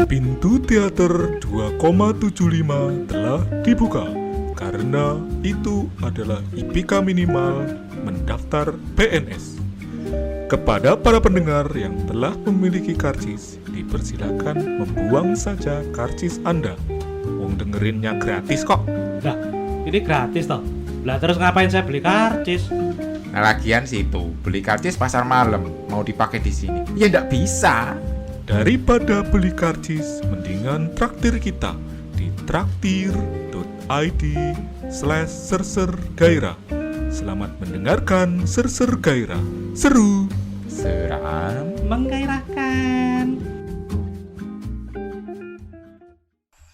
Pintu teater 2,75 telah dibuka karena itu adalah IPK minimal mendaftar PNS. Kepada para pendengar yang telah memiliki karcis, dipersilakan membuang saja karcis Anda. Wong dengerinnya gratis kok. Lah, ini gratis toh. Lah terus ngapain saya beli karcis? Nah lagian sih itu, beli karcis pasar malam, mau dipakai di sini. Ya ndak bisa. Daripada beli karcis, mendingan traktir kita di traktir.id/sersergairah. Selamat mendengarkan Serser Gairah. Seru, Seram. Menggairahkan.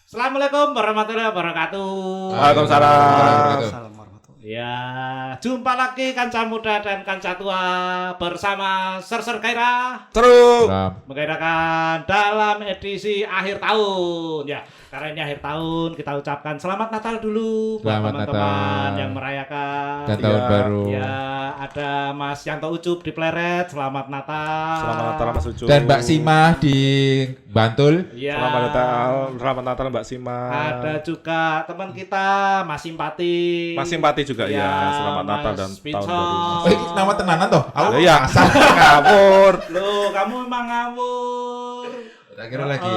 Assalamualaikum warahmatullahi wabarakatuh. Waalaikumsalam. Ya, jumpa lagi kanca muda dan kanca tua bersama Serser Gairah. Seru. Menggairahkan dalam edisi akhir tahun. Ya, karena ini akhir tahun, kita ucapkan selamat Natal dulu buat Selamat teman-teman Natal. yang merayakan. Dan tahun baru. Ya, ada Mas Yanto Ucup di Pleret, selamat Natal. Selamat Natal Mas Ucup. Dan Mbak Sima di Bantul. Ya. Selamat Natal Mbak Sima. Ada juga teman kita Mas Simpati. Mas Simpati juga ya. Selamat Natal Mas dan Pincol. tahun baru. Oh, ini nama tenanan toh? Aku Ya, ngawur. Loh, kamu emang ngawur. tak kira lagi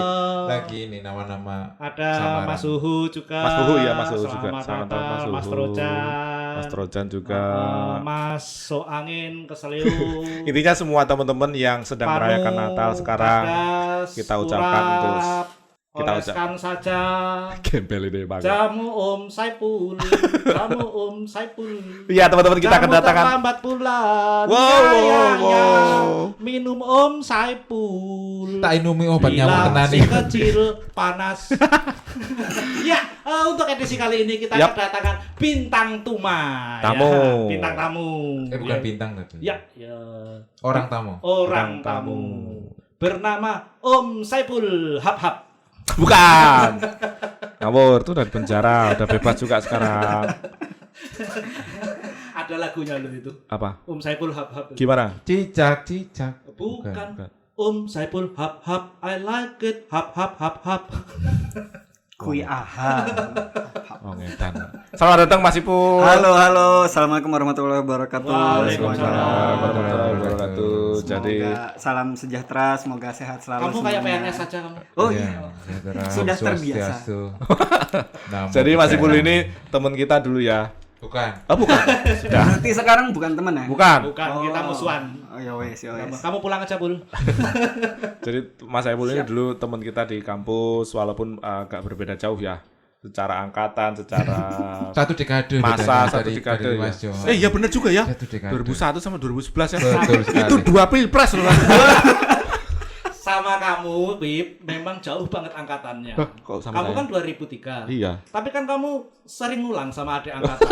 ini nama-nama Ada samaran. Mas Suhu juga. Mas Suhu, ya, Mas Suhu juga. Selamat Selamat Natal, Mas Mas Suhu. Trojan. Mas Trojan juga. Mas Soangin Keseliu. Intinya semua teman-teman yang sedang Panu, merayakan Natal sekarang Bagas, kita ucapkan Turap, untuk kita oleskan saja gembel ini banget. jamu Om Saipul, jamu Om Saipul. Iya, teman-teman kita Jamu kedatangan. terlambat pulang. Wow, Ya, wow, ya, wow. minum Om Saipul. Tak inumi obat nyamuk Bila tenan si nih. kecil panas. Ya, untuk edisi kali ini kita Yap. kedatangan bintang tumai. Tamu. Ya, bintang tamu. Bukan Ya. bintang tapi. Ya, ya. Orang tamu. Orang Bintang tamu. tamu. Bernama Om Saipul Hap. Bukan. Ngawur, tuh dari penjara, udah bebas juga sekarang. Ada lagunya loh itu. Apa? Om Saipul Hap. Gimana? Cicak. Bukan. bukan. Om Saipul Hap. I like it. Hap. Kui aha. Oh, ngedan. Selamat datang Mas Ipul. Halo. Assalamualaikum warahmatullahi wabarakatuh. Waalaikumsalam warahmatullahi wabarakatuh. Jadi Semoga salam sejahtera, semoga sehat selalu. Kamu kayak semuanya. PNS saja kamu. Oh Iya, iya. sejahtera, Sudah terbiasa. swastiastu. Namo Jadi Mas Ipul Buddhaya. ini teman kita dulu ya. Bukan. Oh, bukan. Sudah. Berarti sekarang bukan teman ya? Bukan. Bukan, kita musuhan. Oh ya wes. Kamu pulang aja, Bul. Jadi Mas Ipul ini dulu teman kita di kampus walaupun agak berbeda jauh ya. Secara angkatan, secara Satu dekade masa bedanya satu dari dekade. Mas Ya. Jo. Iya benar juga ya. Satu dekade. 2001 sama 2011 ya. Betul sekali. Itu 2 pilpres loh. Sama kamu, Bib, memang jauh banget angkatannya. Kok sama Kamu saya? kan 2003. Iya. Tapi kan kamu sering ngulang sama adik angkatan.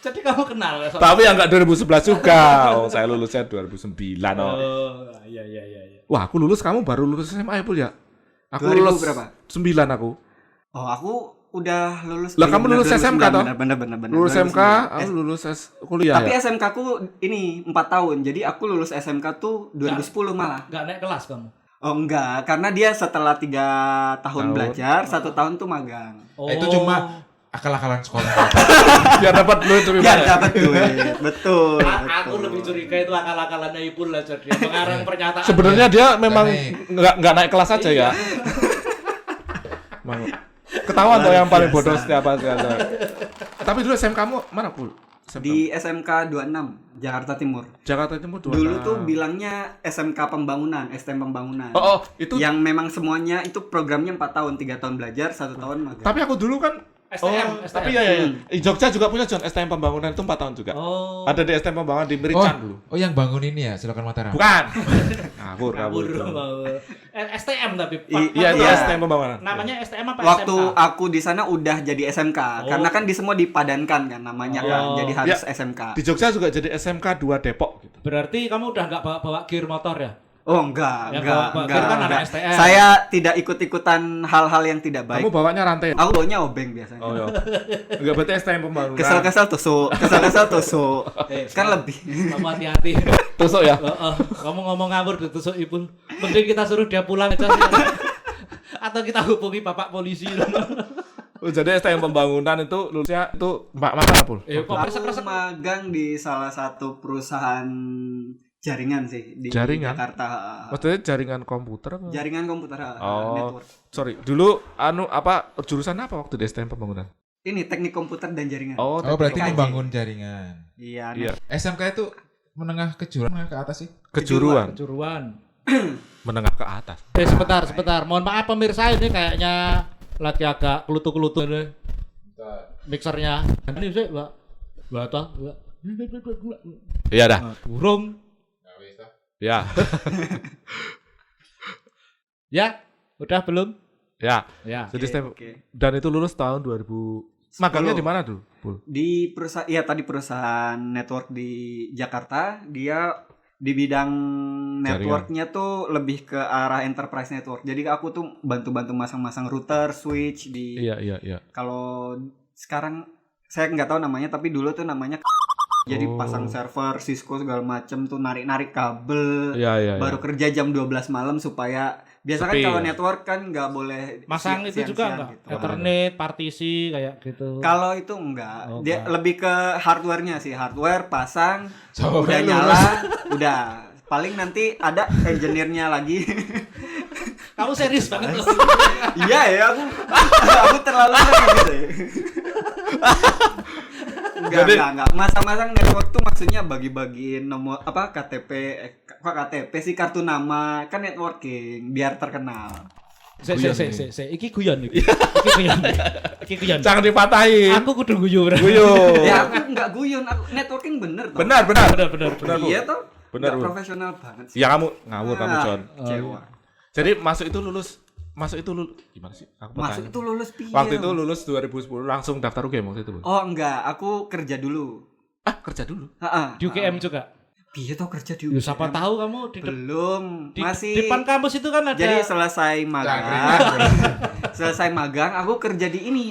Jadi kamu kenal ya sama. Tapi yang enggak 2011 juga. Oh, saya lulusnya 2009. Oh. Iya. Wah, aku lulus, kamu baru lulus SMA ya, Pul ya? Aku 2000 lulus berapa? 9 aku. Oh aku udah lulus. Lah, iya, kamu benar, lulus SMK toh? Bener. Lulus 2009. SMK, aku lulus kuliah Tapi ya. SMK ku ini 4 tahun. Jadi aku lulus SMK tuh 2010 malah. Enggak naik kelas kamu. Oh enggak, karena dia setelah 3 tahun Tahun. belajar, 1 tahun tuh magang. Itu cuma akal-akalan sekolah. Biar dapat duit lebih Biar banyak. dapat duit. Betul. Aku lebih curiga itu akal-akalannya Ipul aja dia mengarang pernyataan. Sebenarnya dia memang naik. nggak naik kelas aja ya. Emang ketahuan tuh yang paling bodoh setiap hari. Tapi dulu SMK kamu mana, Pul? SMK? Di SMK 26 Jakarta Timur. Jakarta Timur Dulu tuh bilangnya SMK Pembangunan, STM Pembangunan. Oh, itu. Yang memang semuanya itu programnya 4 tahun, 3 tahun belajar, 1 tahun magang. Tapi aku dulu kan STM. tapi ya. Di Jogja juga punya John STM Pembangunan itu 4 tahun juga. Oh. Ada di STM Pembangunan di Merican dulu. Oh, yang bangun ini ya, Silokan Mataram. Bukan. Kabur. Kabur. STM tapi. Iya, Iya. STM Pembangunan. Namanya STM apa Waktu SMK? aku di sana udah jadi SMK, karena kan di semua dipadankan kan namanya kan, Oh. jadi harus Ya. SMK. Di Jogja juga jadi SMK 2 Depok gitu. Berarti kamu udah nggak bawa gear motor ya? Oh enggak, Ya, enggak, Pak enggak, Kir kan anak enggak. STM. Saya tidak ikut-ikutan hal-hal yang tidak baik. Kamu bawanya rantai. Aku bawanya obeng biasanya. Oh iya. Enggak berarti STM pembangunan. Kesel-kesel tusuk, kan lebih. Kamu hati-hati. Tusuk ya. Kamu ngomong ngawur ditusuk Ipul. Mending kita suruh dia pulang aja sih. Atau kita hubungi bapak polisi. Oh, jadi STM pembangunan itu lulusnya itu Mbak Mata Pul. Kok Aku resek-resek. magang di salah satu perusahaan jaringan sih di Jaringan? Jakarta. Maksudnya jaringan komputer apa? Jaringan komputer Oh. network. Sorry, dulu jurusan apa waktu di STM pembangunan? Ini teknik komputer dan jaringan. Oh, Oh, berarti TKJ. membangun jaringan. Iya, Iya. SMK itu menengah ke jurang, menengah ke atas sih? kejuruan, Kejuruan. menengah ke atas. Sebentar. Mohon maaf pemirsa, ini kayaknya lagi agak kelutu-kelutu ini. Mixernya. Ini sih, Mbak. Mbak. Iya dah. Burung. Ya. Ya, udah belum? Ya. Ya. Jadi STM oke. dan itu lulus tahun 2000. Magangnya di mana dulu, Pul? Di perusahaan, ya tadi perusahaan network di Jakarta, dia di bidang networknya tuh lebih ke arah enterprise network. Jadi aku tuh bantu-bantu masang-masang router, switch di. Iya. Kalau sekarang saya nggak tahu namanya, tapi dulu tuh namanya. Jadi Oh. pasang server Cisco segala macem tuh, narik-narik kabel. Iya. Baru kerja jam 12 malam supaya biasa kan Sepi, kalau ya? network kan nggak boleh Masang itu juga siang-siang enggak? gitu. Ethernet, partisi kayak gitu. Kalau itu enggak, Oh, dia enggak. lebih ke hardware-nya sih. Hardware pasang, Coba udah lulus. nyala, udah. Paling nanti ada engineer-nya lagi. Kamu serius banget loh. Iya ya, aku terlalu serius ya. Enggak. Masang-masang network tuh maksudnya bagi-bagiin nomor apa KTP, kok KTP sih, kartu nama, kan networking biar terkenal. Iki guyon iki. Iki guyon. Jangan dipatahin. Aku kudu guyu. Guyu. Ya aku enggak guyon, aku networking bener toh. Benar. Benar. Iya toh. Benar, Enggak Bu. profesional banget sih. Ya kamu ngawur kamu, Ah, John. Kecewa. Jadi masuk itu lulus gimana sih? Aku mau Masuk tanya. itu lulus piye? Waktu itu lulus 2010 langsung daftar UGM waktu itu, Bu. Oh enggak, aku kerja dulu. Ah, kerja dulu. Heeh. Di UGM juga. Piye toh kerja di Ya, UGM? siapa tahu kamu di Belum, masih depan kampus itu kan ada. Jadi selesai magang, selesai magang aku kerja di ini.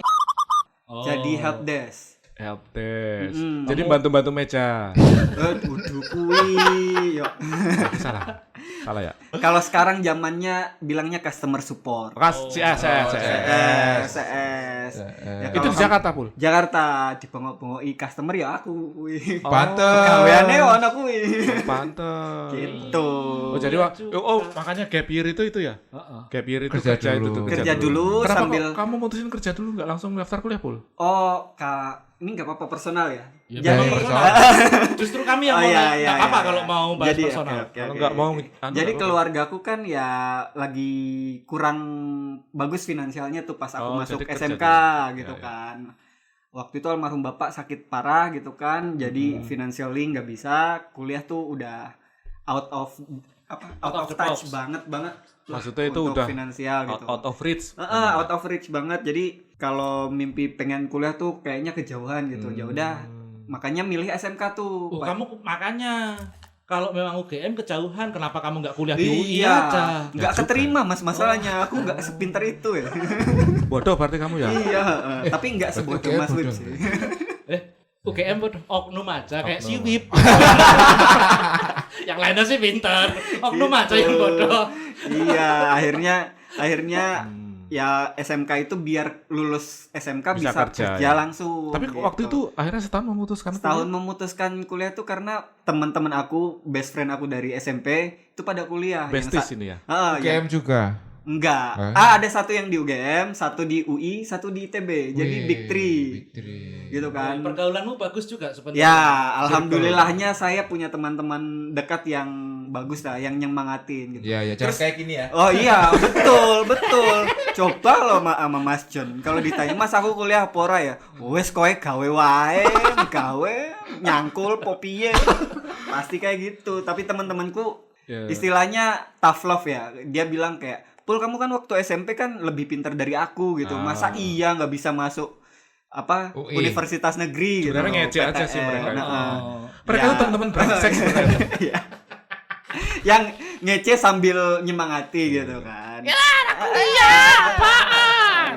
Oh. Jadi helpdesk. Helpdesk. Mm-mm. Jadi bantu-bantu meja. Udah kui. Yo. Salah ya. Kalau sekarang zamannya bilangnya customer support. CS. CS. Ya, Itu kalau di Jakarta, Pul. Jakarta dibengok-bengoki customer ya aku kui. Pantes. Gaweane ono kui. Pantes. Gitu. Oh, jadi makanya gap year itu ya. Heeh. Gap year itu Kerja kerja itu dulu. tuh, Kerja dulu Kenapa sambil kok kamu mutusin kerja dulu nggak langsung daftar kuliah, Pul? Oh, Kak, ini nggak apa-apa personal ya? Ya, Jadi memang personal. Justru kami yang Oh, mau iya, nggak iya, apa-apa iya. kalau mau bahas Jadi, personal. oke, Kalau oke. nggak mau Jadi keluargaku kan ya lagi kurang bagus finansialnya tuh pas aku Oh, masuk jadi kerja SMK dulu. gitu Ya, ya. kan. Waktu itu almarhum bapak sakit parah gitu kan, jadi financially nggak bisa, kuliah tuh udah out of the touch box. banget lah Maksudnya itu untuk udah finansial gitu. out of reach. Out of reach banget. Jadi kalau mimpi pengen kuliah tuh kayaknya kejauhan gitu. Ya udah, makanya milih SMK tuh. Oh, kamu makanya kalau memang UGM kejauhan, kenapa kamu nggak kuliah di UI Iya, aja? nggak keterima mas masalahnya. Aku nggak sepinter itu ya. Bodoh berarti kamu ya. Iya, tapi nggak sebodoh UGM Mas Wib bodoh. sih. UGM bodoh, oknum aja kayak si Wip. Yang lainnya sih pinter, oknum aja yang bodoh. Iya, akhirnya ya SMK itu biar lulus SMK Bisa bisa kerja, kerja ya. langsung. Tapi gitu. waktu itu akhirnya setahun memutuskan setahun kuliah. memutuskan kuliah tuh karena teman-teman aku, best friend aku dari SMP itu pada kuliah. Besties ini ya. Yang UGM juga. enggak. Hah? Ada satu yang di UGM, satu di UI, satu di ITB. Jadi Wih, Big Three. Big Three. Gitu kan. Pergaulanmu bagus juga sebenarnya. Ya, alhamdulillahnya saya punya teman-teman dekat yang bagus lah, yang nyemangatin gitu. Iya, jangan kayak gini ya. Oh iya, betul. Coba lo sama Mas John, kalau ditanya Mas aku kuliah apa ora ya? Wes kowe gawe wae, gawe nyangkul popiye. Pasti kayak gitu. Tapi teman-temanku Ya. istilahnya tough love ya. Dia bilang kayak, "Pul, kamu kan waktu SMP kan lebih pintar dari aku gitu. Masa iya nggak bisa masuk UI. universitas negeri gitu." Sebenarnya ngejek aja sih PTN. mereka itu. Nah, Oh. Mereka Ya. tuh teman-teman brengsek sebenarnya. yang ngece sambil nyemangati gitu kan. Ya,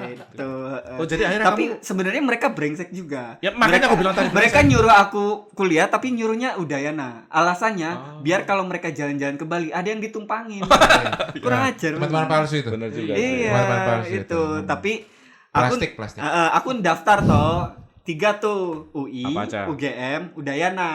itu. Oh, jadi akhirnya tapi sebenarnya mereka brengsek juga. Ya, makanya aku bilang tadi mereka brengsek. nyuruh aku kuliah tapi nyuruhnya Udayana. Alasannya biar kalau mereka jalan-jalan ke Bali ada yang ditumpangin. Kurang ajar. Teman-teman palsu itu. Benar juga. Iya, Teman-teman palsu itu. Tapi Plastik. aku daftar toh 3 tuh UI, Apa aja? UGM, Udayana.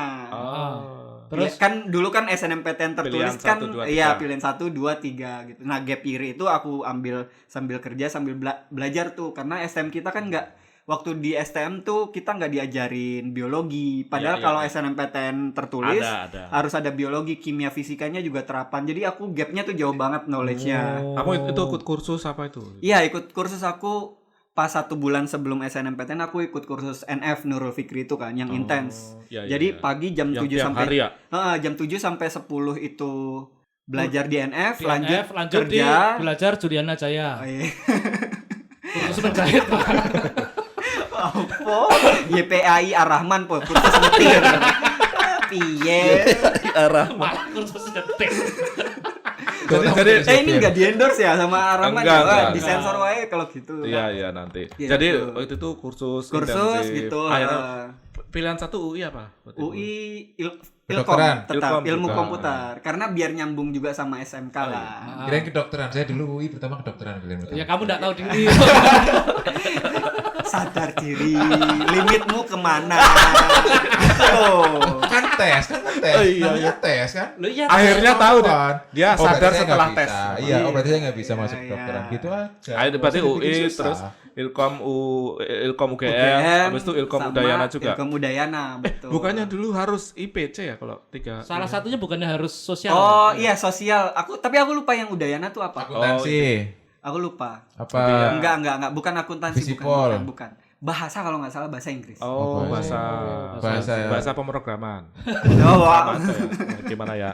Terus Kan dulu kan SNMPTN tertulis Pilihan kan 1, 2, 3. iya pilihan 1 2 3 gitu. Nah, gap year itu aku ambil sambil kerja sambil belajar tuh karena STM kita kan nggak waktu di STM tuh kita nggak diajarin biologi. Padahal Iya, kalau iya. SNMPTN tertulis Ada. harus ada biologi, kimia, fisikanya juga terapan. Jadi aku gapnya tuh jauh banget knowledge-nya. Kamu itu ikut kursus apa itu? Iya, ikut kursus aku pas 1 bulan sebelum SNMPTN aku ikut kursus NF Nurul Fikri itu kan yang intens. iya, Jadi iya. pagi jam Yang 7 tiap sampai hari ya? jam 7 sampai 10 itu belajar di NF, di NF, lanjut di kerja. belajar Juliana Jaya. Oh, iya. Kursus menjahit. Apa? YPAI Ar-Rahman po, kursus nyetir. Piye? Malah kursus nyetir. Jadi Ini enggak di-endorse ya sama Ar-Rahman Enggak, ya? Wah, enggak. disensor wae kalau gitu. Iya nanti. Iya, Jadi betul. waktu itu kursus Kursus intensif. gitu. Akhirnya pilihan 1 UI apa? Waktu itu? UI Ilkom Kedokteran. tetap Ilkom ilmu juga. komputer karena biar nyambung juga sama SMK lah. Kirain kedokteran. Saya dulu UI pertama kedokteran kalian. Ya kamu enggak tahu diri. Sadar diri, limitmu kemana? Oh. Kan tes. Namanya tes kan. Lu ya Akhirnya tahu deh. Kan? Dia Oh, sadar berarti saya setelah nggak tes. bisa. Iya, berarti saya nggak bisa masuk Iya, kedokteran. iya. Gitu aja. Akhirnya berarti Maksudnya UI bikin susah. terus Ilkom UGM, UGM, habis itu Ilkom sama Udayana juga. Ilkom Udayana, betul. Bukannya dulu harus IPC ya kalau 3? salah satunya bukannya harus sosial. Oh iya sosial. Tapi aku lupa yang Udayana tuh apa. Akuntansi. Aku lupa. Apa? Enggak, bukan akuntansi, Visipol. bukan. Bahasa kalau nggak salah bahasa Inggris. Oh, Apa? bahasa pemrograman. Oh, wow. Bahasa ya. Gimana ya?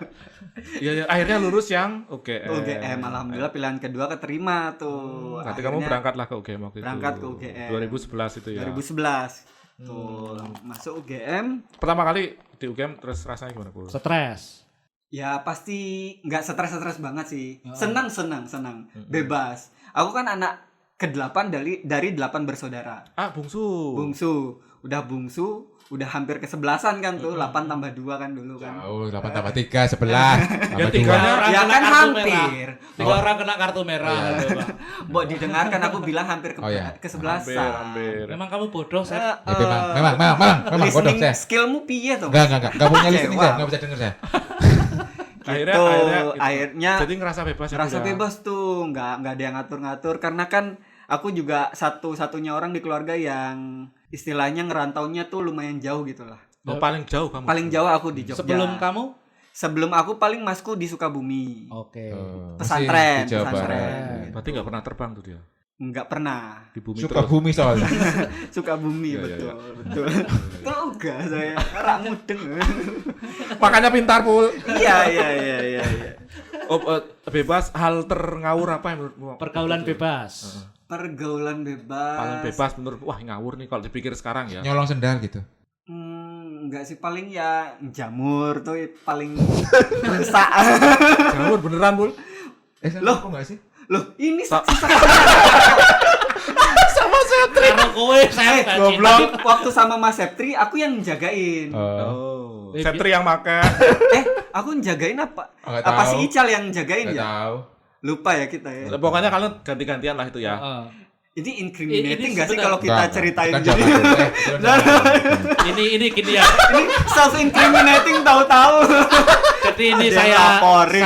Iya, akhirnya lulus yang UGM. UGM alhamdulillah pilihan kedua keterima tuh. Nanti kamu Akhirnya berangkatlah ke UGM waktu itu. berangkat ke UGM. 2011 itu ya. 2011. Tuh, masuk UGM. Pertama kali di UGM terus rasanya gimana, Bu? Stres. Ya pasti nggak stres banget sih. Senang. Bebas. Aku kan anak ke-8 dari 8 bersaudara. Ah, bungsu. Bungsu, udah hampir ke-11an kan tuh, 8 tambah 2 kan dulu kan. Jauh, 8 tambah 3, 11. Ya, Tambah 2. tiganya Ya kena kan kartu hampir. merah. 3 orang kena kartu merah. Aduh, Pak. Mbok didengarkan aku bilang hampir Oh, iya. ke-11an. Hampir. Memang kamu bodoh, Seth. Eh, Ya, memang bodoh listening saya. skillmu piye tuh? Enggak punya listening Kecewa. saya, enggak bisa denger saya. Akhirnya jadi ngerasa bebas ya, rasa Bu, ya? bebas tuh, nggak ada yang ngatur-ngatur karena kan aku juga satu-satunya orang di keluarga yang istilahnya ngerantaunya tuh lumayan jauh gitu lah. Oh, paling jauh kamu. Paling jauh aku di Jogja. Sebelum aku paling masku di Sukabumi. Oke. Pesantren, Masih di Jawa Barat. pesantren. Berarti nggak pernah terbang tuh dia. Nggak pernah. Di bumi Suka bumi soalnya. Sukabumi Iya, betul. Tugas saya. Rak mudeng. Makanya pintar, Pul. Iya. Oh, bebas hal terngawur apa yang menurutmu? Pergaulan bebas. Pergaulan bebas. Paling bebas menurut wah ngawur nih kalau dipikir sekarang ya. Nyolong sendal gitu. Enggak sih, paling ya jamur tuh paling rusak. Ngawur beneran, Pul. Loh. kok enggak sih? Loh, ini Sa- Kalau kowe saya goblok. Waktu sama Mas Septri aku yang jagain. Oh. Setri yang make. Aku jagain apa? Nggak Apa tahu. si Ical yang jagain Enggak ya? tahu. Lupa ya kita ya. Pokoknya kalian ganti-gantian lah itu ya. Ini incriminating Ini nggak sih sebenarnya- kalau kita Enggak, ceritain kan jadi? zaman dulu, Ini gini ya. Ini self incriminating tahu-tahu. Jadi ini Ada yang laporin.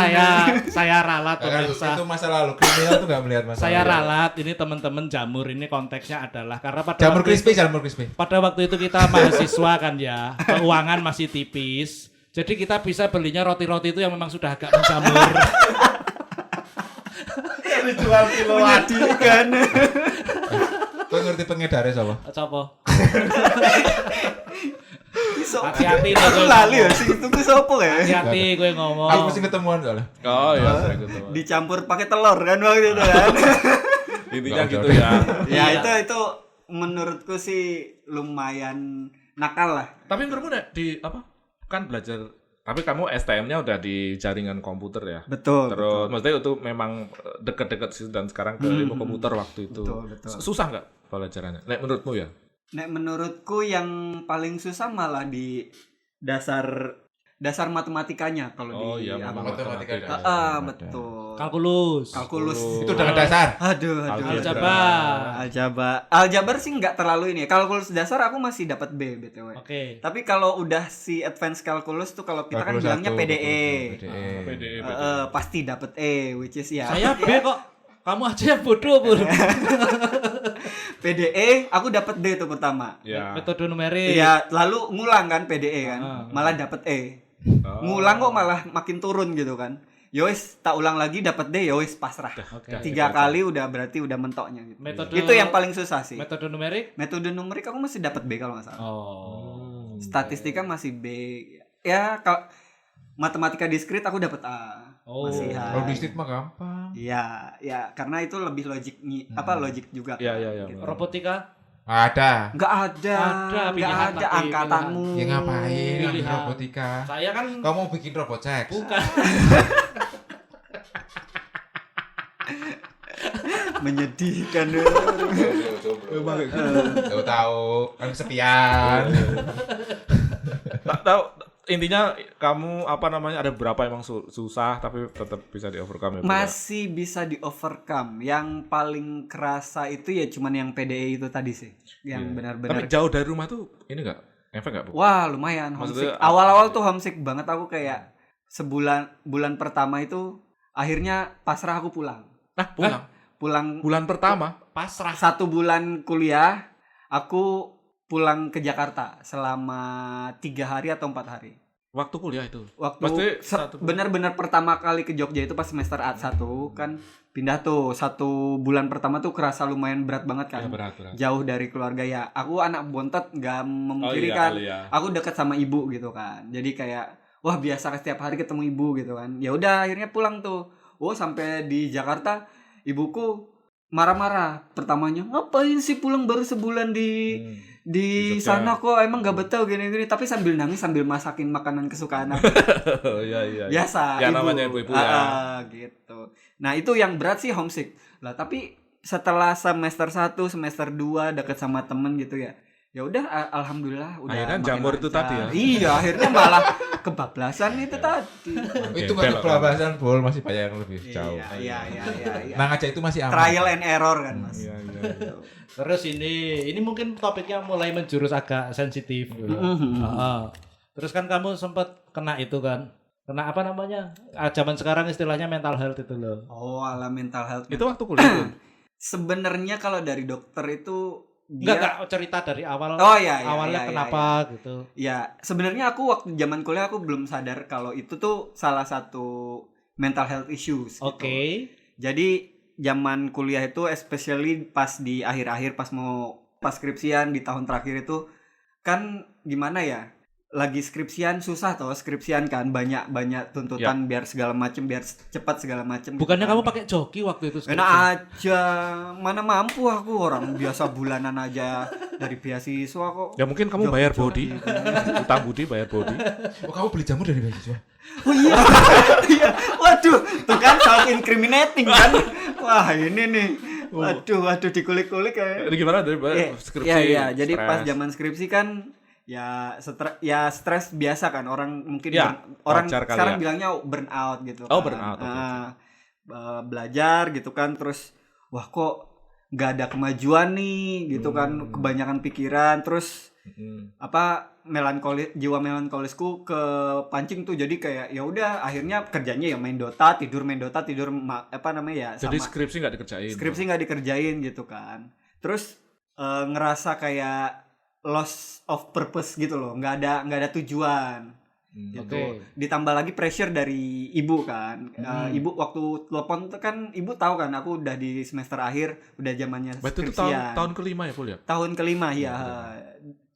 saya ralat pemirsa. Itu masa lalu, kriminal tuh enggak melihat masa Saya lalu. ralat ini teman-teman jamur ini konteksnya adalah karena Jamur crispy. pada waktu itu kita mahasiswa kan ya, keuangan masih tipis. Jadi kita bisa belinya roti-roti itu yang memang sudah agak menjamur. Dijual kiloan kan. Kau ngerti pengedarnya siapa? Coba. Hati-hati Hati-hati aku nih, lali ya ngomong. sing itu ku sopo ya? Hati-hati gue ngomong. Aku mesti ketemuan soalnya. Oh iya, sering gitu. Dicampur pakai telur kan waktu itu kan. Intinya Nggak gitu udah. ya. Ya Iya. itu menurutku sih lumayan nakal lah. Tapi menurutmu di apa? Kan belajar Tapi kamu STM-nya udah di jaringan komputer ya? Betul. Terus maksudnya itu memang deket-deket sih dan sekarang ke ilmu komputer waktu itu. Betul. Susah nggak pelajarannya? Nek menurutmu ya? Nek menurutku yang paling susah malah di dasar matematikanya kalau di iya, aku. Matematika. Betul. Kalkulus. Itu dengan dasar. Aduh. Aljabar sih nggak terlalu ini. Kalkulus dasar aku masih dapat B BTW. Oke. Tapi kalau udah si advance kalkulus tuh kalau kita kan Kalkulus bilangnya satu, PDE. PDE. Pasti dapat E, which is ya. Saya B kok. Kamu aja yang bodoh, Bur. PDE aku dapat D tuh pertama. Ya. Metode numerik. Iya, lalu ngulang kan PDE kan. Malah dapat E. Ngulang kok malah makin turun gitu kan. Yowes, tak ulang lagi dapat D, yowes pasrah. Oke. 3 kali udah berarti udah mentoknya gitu. Metode Itu yang paling susah sih. Metode numerik. Metode numerik aku masih dapat B kalau nggak salah. Oh. Statistika masih B. Ya kalau matematika diskrit aku dapat A. Oh. Masih A. Kalau diskrit mah gampang. Iya, karena itu lebih logik logik juga. Iya. Gitu. Robotika. Ada. Nggak ada Ada, pilihan tapi, angkatanmu. Ya ngapain Pilihan. ambil robotika? Saya kan Kamu mau bikin robot seks? bukan. Menyedihkan. Tahu kan kesepian. Tak tahu intinya kamu ada berapa emang susah tapi tetap bisa di overcome ya? Masih bisa di overcome. Yang paling kerasa itu ya cuman yang PDE itu tadi sih. Yang Tapi benar-benar. jauh dari rumah tuh ini enggak? Efek enggak, Bu? Wah, lumayan homesick. Maksudnya, Awal-awal tuh homesick banget aku kayak bulan pertama itu akhirnya pasrah aku pulang. Pulang Bulan pertama. Pasrah. 1 bulan kuliah, aku pulang ke Jakarta selama 3 hari atau 4 hari. Waktu kuliah itu. Waktu Pasti satu bulan. benar-benar pertama kali ke Jogja itu pas semester A1 kan pindah tuh 1 bulan pertama tuh kerasa lumayan berat banget kan. Ya, berat. Jauh dari keluarga ya. Aku anak bontot nggak memungkiri kan. kali ya. Aku dekat sama ibu gitu kan. Jadi kayak wah biasa setiap hari ketemu ibu gitu kan. Ya udah akhirnya pulang tuh. Sampai di Jakarta ibuku marah-marah. Pertamanya ngapain sih pulang baru sebulan di Di Jogja. sana kok emang gak betah gini-gini, tapi sambil nangis sambil masakin makanan kesukaan aku. Iya. Biasa Ya ibu. namanya ibu-ibu ya. Gitu. Nah itu yang berat sih homesick lah, tapi setelah semester 1 semester 2 deket sama temen gitu ya udah alhamdulillah udah Akhirnya makin jamur itu lancar. tadi ya? Iya, akhirnya malah kebablasan itu tadi. Itu kan belok. pelabasan bol masih banyak yang lebih jauh. Iya. Nang aja itu masih aman. Trial and error kan mas. Iya. Terus ini mungkin topiknya mulai menjurus agak sensitif. Terus kan kamu sempat kena itu kan. Kena apa namanya? Zaman sekarang istilahnya mental health itu loh. Oh, ala mental health. Itu waktu kuliah. Sebenarnya kalau dari dokter itu Enggak cerita dari awal. Oh iya, awalnya iya, kenapa iya. gitu. Ya, sebenarnya aku waktu zaman kuliah aku belum sadar kalau itu tuh salah satu mental health issues gitu. Oke. Jadi zaman kuliah itu especially pas di akhir-akhir pas skripsian di tahun terakhir itu kan gimana ya? Lagi skripsian susah toh, skripsian kan banyak tuntutan biar segala macem, biar cepat segala macem. Bukannya gitu kamu kan. pakai joki waktu itu? Enak aja, mana mampu aku orang biasa bulanan aja dari beasiswa kok. Ya mungkin kamu bayar body. Utang budi bayar body. Oh, kamu beli jamu dari beasiswa? Oh iya, iya. Waduh, tuh kan self incriminating kan. Wah ini nih. Waduh, dikulik-kulik kayak. Ini gimana dari skripsi? Iya. Jadi stres. pas zaman skripsi kan stres biasa kan, orang mungkin Ya, orang wajar kali sekarang ya. bilangnya burnout gitu Oh, kan. burnout, oke. Belajar gitu kan, terus wah kok nggak ada kemajuan nih gitu kan, kebanyakan pikiran, terus jiwa melankolisku ke pancing tuh, jadi kayak ya udah akhirnya kerjanya ya main Dota tidur Jadi skripsi nggak dikerjain. skripsi nggak dikerjain gitu kan, terus ngerasa kayak loss of purpose gitu loh, nggak ada tujuan gitu. Oke. Ditambah lagi pressure dari ibu kan. Ibu waktu telepon tuh kan ibu tahu kan aku udah di semester akhir, udah zamannya Berarti itu skripsian. tahun kelima ya, Pul ya? Tahun kelima ya.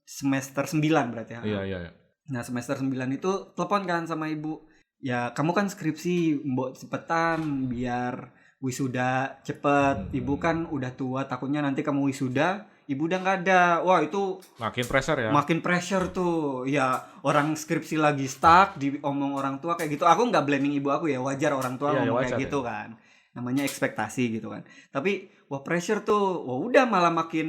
Semester 9 berarti ya. Iya. Nah, semester 9 itu telepon kan sama ibu. Ya, kamu kan skripsi, mbok cepetan biar wisuda cepet. Ibu kan udah tua, takutnya nanti kamu wisuda ibu udah nggak ada. Wah itu Makin pressure ya. makin pressure tuh. Ya orang skripsi lagi stuck, diomong orang tua kayak gitu. Aku nggak blaming ibu aku ya, wajar orang tua Iya, ya ngomong wajar kayak gitu kan. Namanya ekspektasi gitu kan. Tapi wah pressure tuh, wah udah malah makin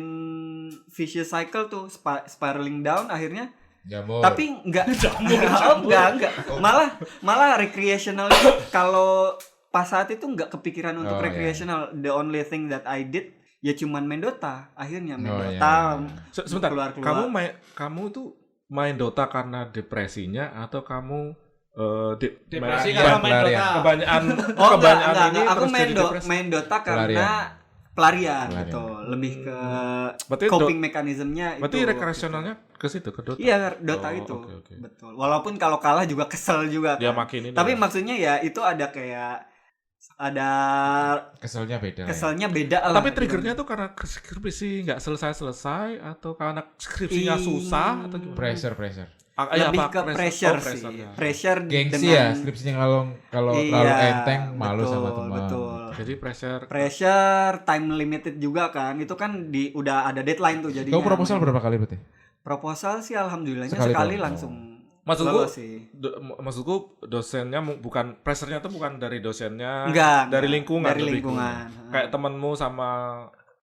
vicious cycle tuh, spiraling down akhirnya. Jamur. Tapi enggak enggak. Malah recreational kalau pas saat itu enggak kepikiran untuk Oh, recreational. The only thing that I did ya cuman main Dota. Akhirnya main Oh, Dota. iya. Sebentar, Keluar-keluar. kamu tuh main Dota karena depresinya atau kamu Depresi main- karena main pelarian. Dota. kebanyakan Oh enggak. ini Aku terus main jadi depresi. main Dota karena pelarian betul. Lebih ke Berarti coping mekanismenya itu. Berarti rekreasionalnya ke situ, ke Dota. Iya, Dota Oh, itu. oke. Betul. Walaupun kalau kalah juga kesel juga Dia kan. makin ini. Tapi ya. maksudnya ya itu ada kayak ada Keselnya beda. lah ya. keselnya beda lah. Tapi triggernya tuh karena skripsi nggak selesai atau karena skripsinya susah atau gimana? Pressure. Lebih ke pressure sih. ya. Pressure Gengsi dengan ya, skripsinya kalau Iya, terlalu enteng malu sama betul, teman. betul. Jadi pressure. Pressure, time limited juga kan. Itu kan udah ada deadline tuh jadinya. Kamu proposal berapa kali berarti? Proposal sih alhamdulillahnya Sekali sekali tuh. langsung Maksudku, lolos sih. maksudku dosennya bukan pressernya tuh bukan dari dosennya, Enggak, dari lingkungan. dari lebih. lingkungan. Kayak temenmu sama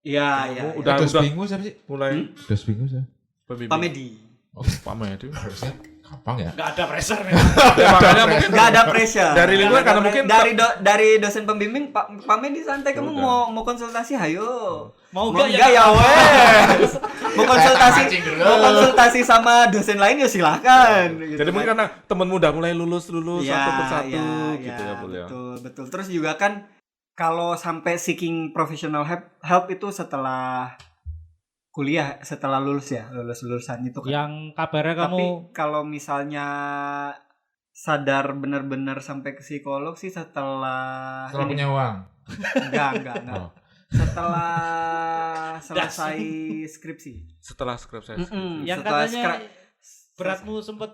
Iya, iya. udah Dos bingung siapa sih? mulai Dos bingung siapa? pembimbing. Pamedi. Oh, Pamedi. Harusnya gampang ya. Enggak ada pressure. Ya, makanya mungkin Enggak ada pressure. Dari lingkungan Nggak ada karena mungkin dari dosen pembimbing Pak Medi santai kamu Udah. mau konsultasi hayo. Mau Mau enggak enggak ya wes. Mau konsultasi sama dosen lain ya silahkan. Gitu jadi mungkin kan. karena temenmu udah mulai lulus Iya, satu persatu iya, gitu iya, ya, Bul ya. Betul. Terus juga kan kalau sampai seeking professional help itu setelah kuliah, setelah lulus ya, lulusan itu kan. Yang kabarnya kamu Tapi kalau misalnya sadar benar-benar sampai ke psikolog sih setelah Setelah ini. punya uang. Enggak. Oh. Setelah selesai skripsi. Setelah skripsi. yang Setelah katanya beratmu sempat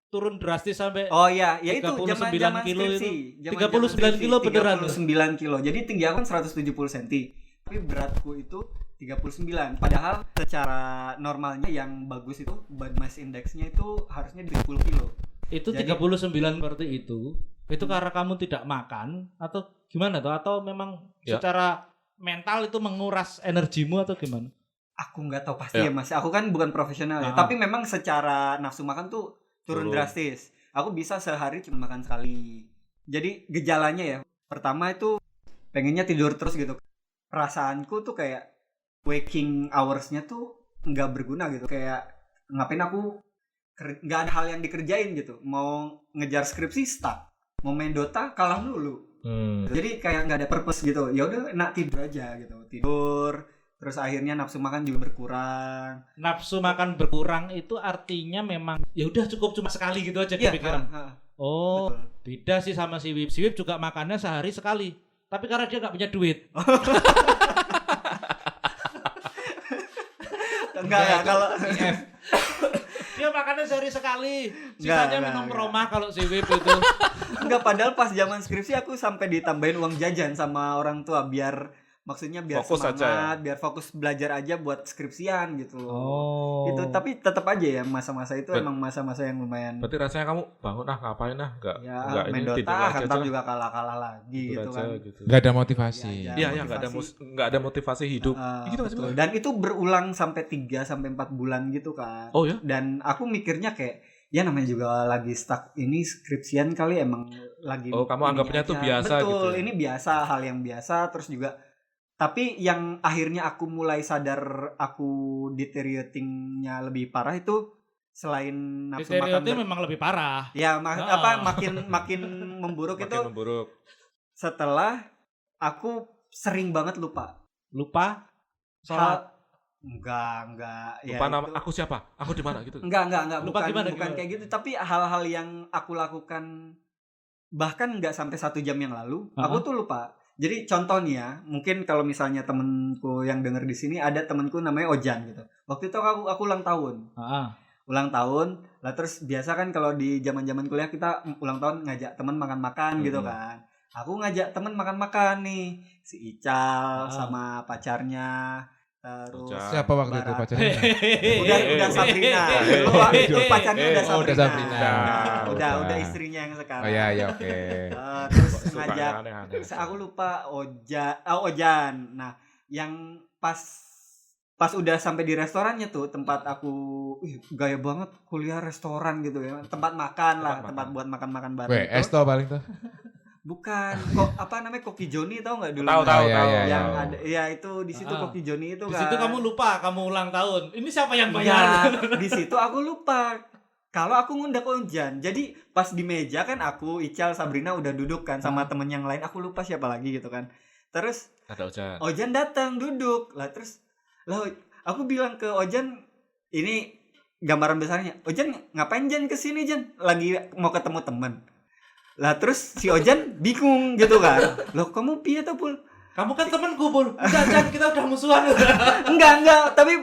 turun drastis sampai Oh iya, ya itu 39 zaman kilo skripsi. itu. 39 kilo beneran tuh? 39 kilo. Jadi tinggi aku kan 170 cm. Tapi beratku itu 39. Padahal secara normalnya yang bagus itu body mass index-nya itu harusnya di 10 kilo. itu Jadi- 39 seperti itu karena kamu tidak makan atau gimana tuh, atau memang Ya. secara mental itu menguras energimu atau gimana? Aku nggak tahu pasti Ya. ya Mas. Aku kan bukan profesional ya. Ah. Tapi memang secara nafsu makan tuh turun Turun. drastis. Aku bisa sehari cuma makan sekali. Jadi gejalanya ya. Pertama itu pengennya tidur terus gitu. Perasaanku tuh kayak waking hours-nya tuh nggak berguna gitu. Kayak ngapain aku nggak ada hal yang dikerjain gitu. Mau ngejar skripsi stuck. Mau main Dota kalah dulu. Jadi kayak nggak ada purpose gitu. Ya udah enak tidur aja gitu. Tidur. Terus akhirnya nafsu makan juga berkurang. Nafsu makan berkurang itu artinya memang ya udah cukup cuma sekali gitu aja Iya, kepikiran. Oh, betul. beda sih sama si Wip. Si Wip juga makannya sehari sekali. Tapi karena dia nggak punya duit. Enggak kalau Dia makannya sehari sekali. Nggak, Sisanya nggak, minum nggak. Roma kalau si Wip itu. enggak padahal pas zaman skripsi aku sampai ditambahin uang jajan sama orang tua biar maksudnya biar Fokus semangat, aja ya? biar fokus belajar aja buat skripsian gitu loh. Oh. Gitu, tapi tetap aja ya masa-masa itu Bet- emang masa-masa yang lumayan Berarti rasanya kamu bangun ngapain enggak ya ini main tidur Dota aja ntar lah. juga kalah-kalah lagi Tidur gitu aja, kan. gitu. Gak ada motivasi. Ya, Iya, nggak ada nggak ada motivasi hidup. Gitu nggak sih, betul. Bang? Dan itu berulang sampai 3 sampai 4 bulan gitu kan. Oh ya? Dan aku mikirnya kayak ya namanya juga lagi stuck ini skripsian kali emang lagi Oh, kamu ini anggapnya tuh aja. biasa Betul, gitu ya? ini biasa, hal yang biasa. Terus juga tapi yang akhirnya aku mulai sadar aku deterioratingnya lebih parah itu selain nafsu makan Stereotip memang lebih parah. ya Ah. makin memburuk Makin itu memburuk. setelah aku sering banget lupa Lupa sholat. enggak ya Lupa nama itu- aku siapa? Aku di mana gitu. Enggak, Lupa bukan gimana? kayak gitu, tapi hal-hal yang aku lakukan bahkan enggak sampai 1 jam yang lalu, aku tuh lupa. Jadi contoh nih ya, mungkin kalau misalnya temenku yang denger di sini ada temenku namanya Ojan gitu. Waktu itu aku ulang tahun. Ulang tahun, lah terus biasa kan kalau di zaman-zaman kuliah kita ulang tahun ngajak temen makan-makan gitu kan. Aku ngajak temen makan-makan nih, si Ical sama pacarnya. Terus Ojan. Siapa waktu itu Barat. pacarnya? Udah Sabrina. Dulu pacarnya udah Oh, udah Sabrina. Sabrina. Udah istrinya yang sekarang. Oh ya oke. Terus Suka ngajak yang aneh-aneh. aku lupa Ojan. Nah, yang pas udah sampai di restorannya tuh tempat aku gaya banget kuliah restoran gitu ya. Tempat makan lah, tempat buat makan-makan bareng. WS toh paling tuh. Bukan, kok apa namanya Koki Joni tahu nggak dulu? Tahu. Yang tahu. ada ya itu di situ Ah. Koki Joni itu Di kan. situ kamu lupa kamu ulang tahun. Ini siapa yang Ya, bayar? di situ aku lupa. Kalau aku ngundang Ojan, jadi pas di meja kan aku, Ical, Sabrina udah duduk kan sama temen yang lain. Aku lupa siapa lagi gitu kan. Terus Ada Ojan. Ojan datang duduk lah, terus lah aku bilang ke Ojan, ini gambaran besarnya, Ojan ngapain Jan kesini Jan? Lagi mau ketemu teman. Lah terus si Ojan bingung gitu kan. Loh kamu piye tuh Pul? Kamu kan temanku, Bul. Udah, Jan, kita udah musuhan. Enggak, tapi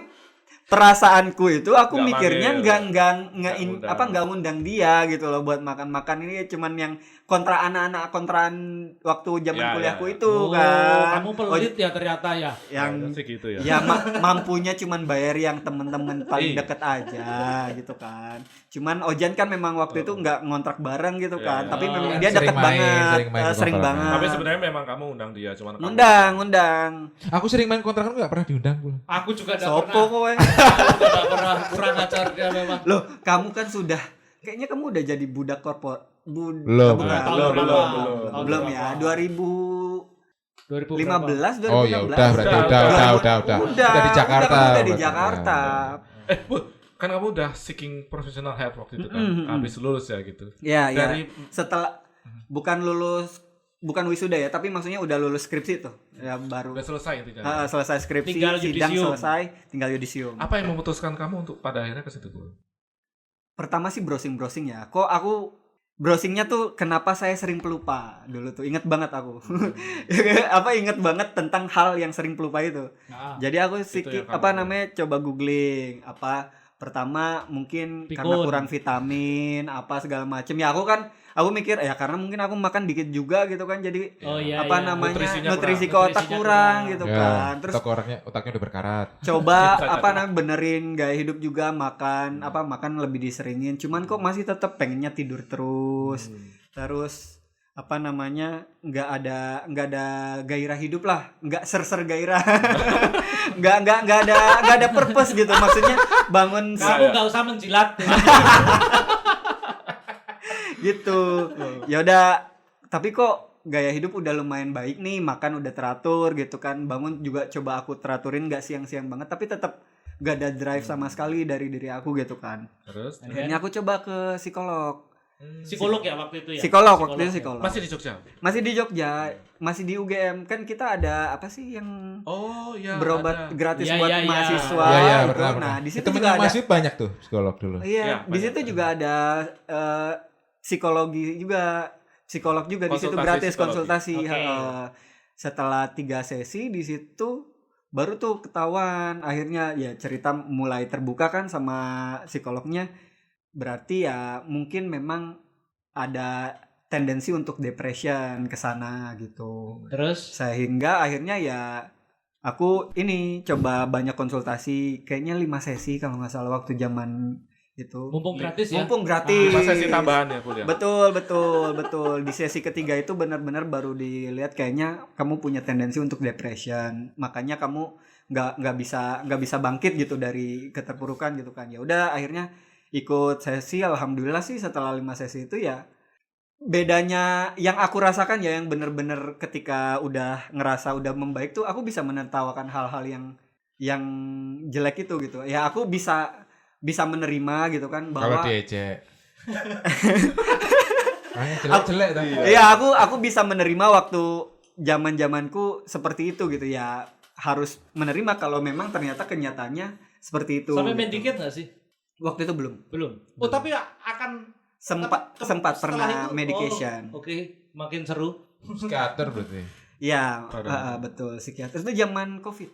perasaanku itu aku Nggak mikirnya manggil. nggak ngundang dia gitu loh buat makan-makan. Ini cuman yang kontraan waktu zaman Ya, kuliahku ya. itu Oh, kan. kamu pelit ya ternyata ya. Yang sih gitu ya. ya mampunya cuman bayar yang temen-temen paling Iya. deket aja gitu kan. Cuman Ojan kan memang waktu itu nggak ngontrak bareng gitu Iya, kan. iya. Tapi memang Oh, dia sering deket main, banget, sering main di sering kolam. banget. Tapi sebenarnya memang kamu undang dia, cuman kamu Undang. Aku sering main kontrakan nggak pernah diundang pula. Aku juga enggak Sopo pernah. kowe. Aku juga enggak pernah kurang ajar dia memang. Loh, kamu kan sudah kayaknya kamu udah jadi budak korpor. Belum. Bukan. Tahun belum, berapa? belum. Tahun Belum berapa? ya, 2015. 2015, 2016. Oh ya udah berarti Udah. udah di Jakarta. Udah di berarti. Jakarta. kan kamu udah seeking professional help waktu itu kan, habis lulus ya gitu. Ya, ya. Dari Setelah bukan wisuda ya, tapi maksudnya udah lulus skripsi tuh. Ya baru udah selesai intinya. selesai skripsi, Tinggal sidang yudisium. selesai, tinggal yudisium. Apa yang memutuskan kamu untuk pada akhirnya ke situ, Bu? Pertama sih browsing ya. Kok aku browsingnya tuh kenapa saya sering pelupa dulu tuh, inget banget aku. Inget banget tentang hal yang sering pelupa itu. Nah, Jadi aku yang kamu- coba googling pertama mungkin karena Pikun. kurang vitamin segala macem ya. Aku mikir ya karena mungkin aku makan dikit juga gitu kan, jadi Oh iya. Nutrisinya nutrisi kurang. ke otak Nutrisinya kurang kurang. gitu Ya, kan. Terus otaknya udah berkarat. coba benerin gaya hidup juga, makan lebih diseringin, cuman kok masih tetap pengennya tidur terus. Terus nggak ada gairah hidup lah, nggak ser gairah. nggak ada purpose gitu, maksudnya bangun Kamu enggak usah menjilat. gitu. Ya udah, tapi kok gaya hidup udah lumayan baik nih, makan udah teratur gitu kan, bangun juga coba aku teraturin, nggak siang-siang banget, tapi tetap gak ada drive sama sekali dari diri aku gitu kan. Terus Akhirnya aku coba ke psikolog. Psikolog ya waktu itu ya. Psikolog waktu itu ya. psikolog. masih di Jogja. Masih di Jogja, masih di UGM. Kan kita ada apa sih yang Oh iya. berobat ada. gratis Iya, buat iya, iya. mahasiswa Iya gitu. pernah. Nah, di situ Temennya juga ada. Mas Wid banyak tuh psikolog dulu. Iya, Iya, di situ banyak. juga ada psikolog juga di situ Konsultasi gratis psikologi. konsultasi. Oke. Setelah 3 sesi di situ baru tuh ketahuan, akhirnya ya cerita mulai terbuka kan sama psikolognya. Berarti ya mungkin memang ada tendensi untuk depression ke sana gitu. Terus Sehingga akhirnya ya aku ini coba banyak konsultasi, kayaknya 5 sesi kalau nggak salah waktu zaman itu. mumpung gratis ya. Mumpung gratis. Masa sesi tambahan ya kuliah. Betul. Di sesi ketiga itu benar-benar baru dilihat kayaknya kamu punya tendensi untuk depression. Makanya kamu nggak bisa bangkit gitu dari keterpurukan gitu kan. Ya udah akhirnya ikut sesi, alhamdulillah sih setelah 5 sesi itu ya bedanya yang aku rasakan ya, yang bener-bener ketika udah ngerasa udah membaik tuh aku bisa menertawakan hal-hal yang jelek itu gitu ya. Aku bisa menerima gitu kan Kalau bahwa diejek. Orangnya jelek-jelek tapi. iya aku bisa menerima waktu zaman-zamanku seperti itu gitu ya. Harus menerima kalau memang ternyata kenyataannya seperti itu. Sampai gitu. main dikit enggak sih? Waktu itu belum. Oh, tapi akan Sempat setelah pernah itu, medication. Oke, makin seru. Psikiater berarti. Iya, Padahal. betul, psikiater itu zaman Covid.